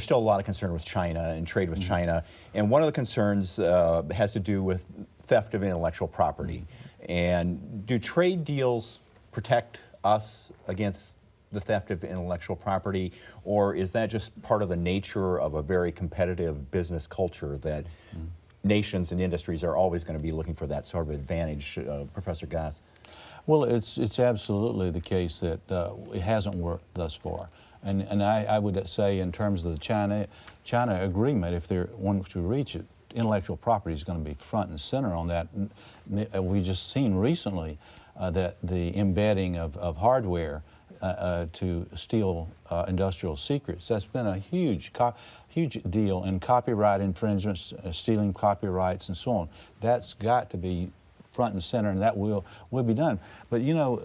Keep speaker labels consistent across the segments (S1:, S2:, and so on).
S1: there's still a lot of concern with China and trade with China, and one of the concerns has to do with theft of intellectual property. And do trade deals protect us against the theft of intellectual property, or is that just part of the nature of a very competitive business culture that nations and industries are always going to be looking for that sort of advantage? Professor Goss?
S2: Well, it's absolutely the case that it hasn't worked thus far. And I would say in terms of the China agreement, if they want to reach it, intellectual property is going to be front and center on that. We just seen recently that the embedding of hardware to steal industrial secrets, that's been a huge deal in copyright infringements, stealing copyrights and so on. That's got to be front and center, and that will be done. But you know,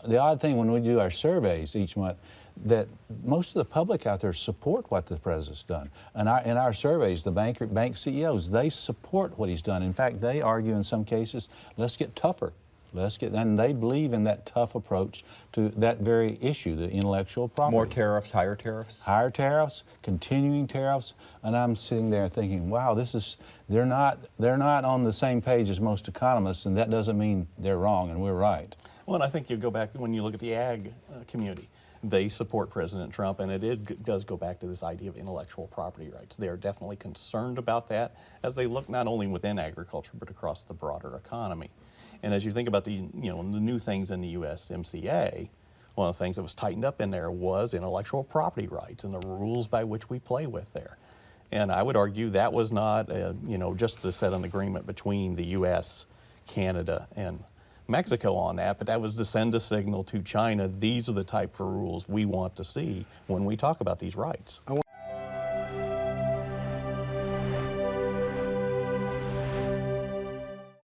S2: the odd thing when we do our surveys each month, that most of the public out there support what the president's done. And in our surveys, the bank CEOs, they support what he's done. In fact, they argue in some cases, let's get tougher. And they believe in that tough approach to that very issue, the intellectual property.
S1: More tariffs, higher tariffs?
S2: Higher tariffs, continuing tariffs, and I'm sitting there thinking, wow, they're not on the same page as most economists, and that doesn't mean they're wrong and we're right.
S3: Well, and I think you go back, when you look at the ag community, they support President Trump, and it does go back to this idea of intellectual property rights. They are definitely concerned about that as they look not only within agriculture, but across the broader economy. And as you think about the new things in the USMCA, one of the things that was tightened up in there was intellectual property rights and the rules by which we play with there. And I would argue that was not, just to set an agreement between the U.S., Canada, and Mexico on that, but that was to send a signal to China, these are the type of rules we want to see when we talk about these rights.